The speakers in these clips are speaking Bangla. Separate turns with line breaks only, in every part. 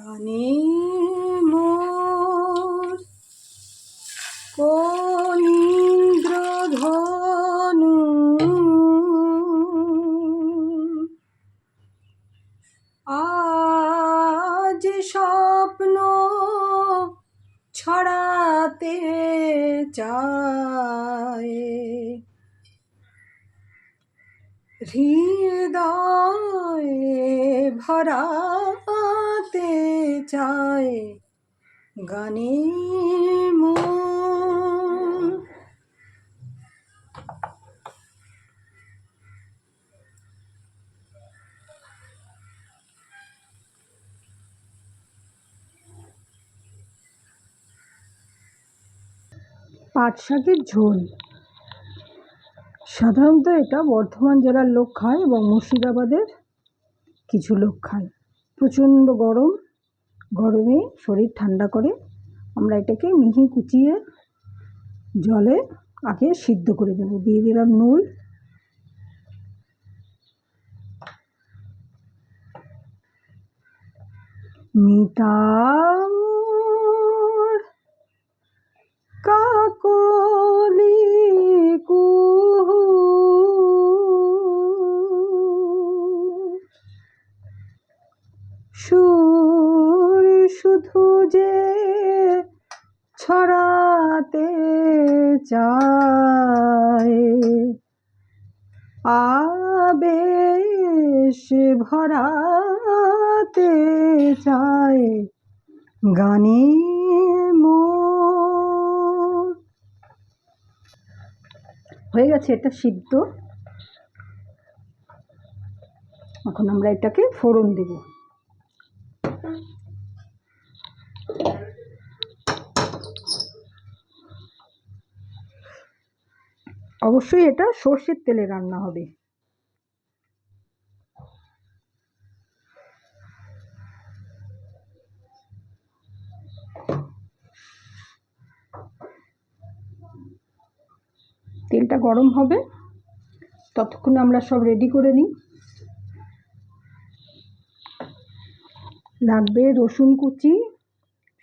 গানে মোর কোন ইন্দ্রধনু আজ স্বপ্ন ছড়াতে চায়, হৃদয়ে ভরাতে চায় গানে মোর। পাট শাকের ঝোল সাধারণত এটা বর্ধমান জেলার লোক খায় এবং মুর্শিদাবাদের কিছু লোক খায়। প্রচণ্ড গরমে শরীর ঠান্ডা করে। আমরা এটাকে মিহি কুচিয়ে জলে আগে সিদ্ধ করে দেবো। দিয়ে দিলাম নুন, মিতামোর কাকলি কুহু, সুর শুধু যে ছড়াতে চায়, আবেশ ভরাতে চায় গানে মোর। হয়ে গেছে এটা সিদ্ধ। এখন আমরা এটাকে ফোড়ন দেব। অবশ্যই এটা সর্ষের তেলে রান্না হবে। তেলটা গরম হবে, ততক্ষণে আমরা সব রেডি করে নিই। লাগবে রসুন কুচি,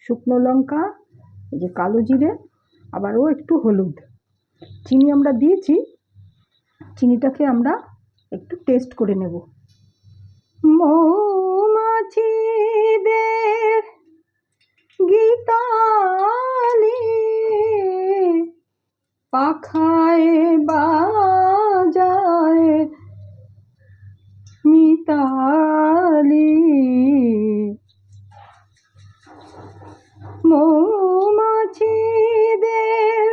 শুকনো লঙ্কা, এই যে কালো জিরে, আবারও একটু হলুদ। চিনি আমরা দিয়েছি, চিনিটাকে আমরা একটু টেস্ট করে নেব। মৌমাছিদের গীতালি পাখায় বাজায় মিতালি, মৌমাছিদের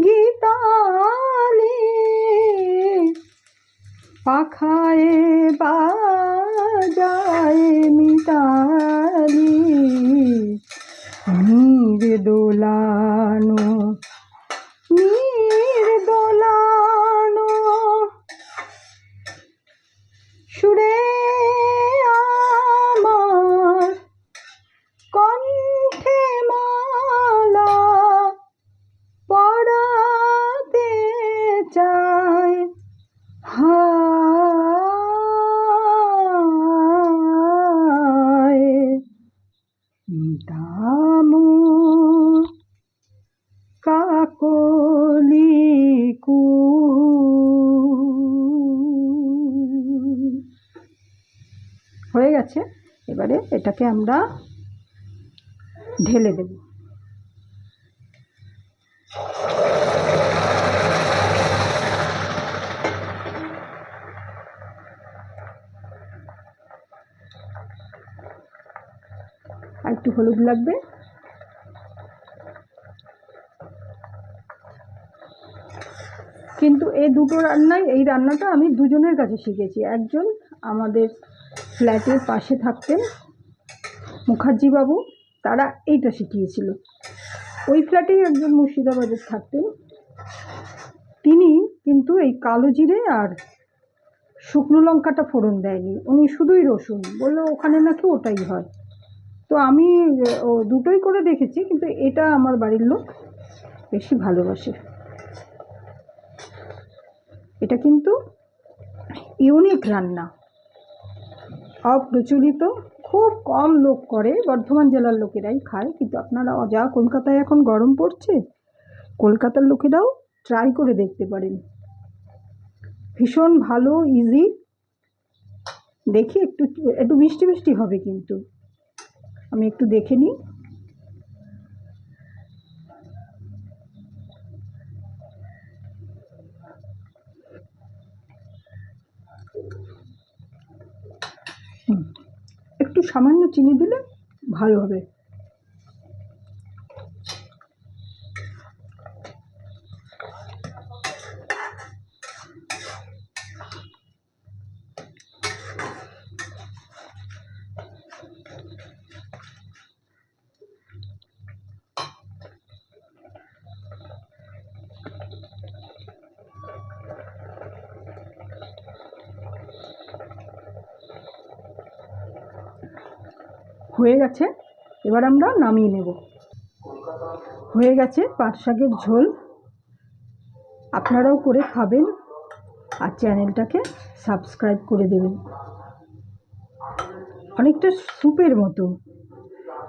গীতালি পাখায় বাজায় মিতালি, নীর দোলানো সুরে আমার কণ্ঠে মালা পরাতে চায়, হায় মিতামোর কাকলি কুহু। হয়ে গেছে। এবারে এটাকে আমরা ঢেলে দেব। আর একটু হলুদ লাগবে। কিন্তু এই দুটো রান্নায়, এই রান্নাটা আমি দুজনের কাছে শিখেছি। একজন আমাদের ফ্ল্যাটের পাশে থাকতেন মুখার্জি বাবু, তারা এইটা শিখিয়েছিল। ওই ফ্ল্যাটেই একজন মুর্শিদাবাদের থাকতেন, তিনি কিন্তু এই কালো জিরে আর শুকনো লঙ্কাটা ফোড়ন দেয়নি, উনি শুধুই রসুন, বললো ওখানে নাকি ওটাই হয়। তো আমি দুটোই করে দেখেছি, কিন্তু এটা আমার বাড়ির লোক বেশি ভালোবাসে। এটা কিন্তু ইউনিক রান্না। অপ্রচলিত, খুব কম লোক করে, বর্ধমান জেলার লোকেরাই খায়। কিন্তু আপনারা যা কলকাতায় এখন গরম পড়ছে, কলকাতার লোকেরাও ট্রাই করে দেখতে পারেন। ভীষণ ভালো, ইজি। দেখি একটু একটু মিষ্টি মিষ্টি হবে, কিন্তু আমি একটু দেখে নিই। একটু সামান্য চিনি দিলে ভালো হবে। হয়ে গেছে, এবার আমরা নামিয়ে নেব। হয়ে গেছে পাট শাকের ঝোল। আপনারাও করে খাবেন আর চ্যানেলটাকে সাবস্ক্রাইব করে দেবেন। অনেকটা স্যুপের মতো।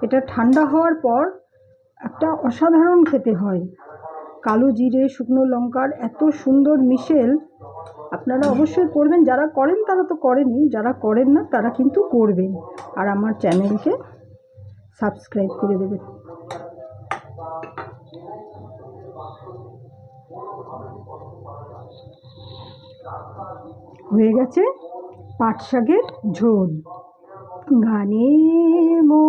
এটা ঠান্ডা হওয়ার পর একটা অসাধারণ খেতে হয়। কালো জিরে, শুকনো লঙ্কার এত সুন্দর মিশেল। আপনারা অবশ্যই করবেন, যারা করেন তারা তো করেনই, যারা করেন না তারা কিন্তু করবেন। আর আমার চ্যানেলকে সাবস্ক্রাইব করে দেবেন। হয়ে গেছে পাট শাকের ঝোল। গানে মো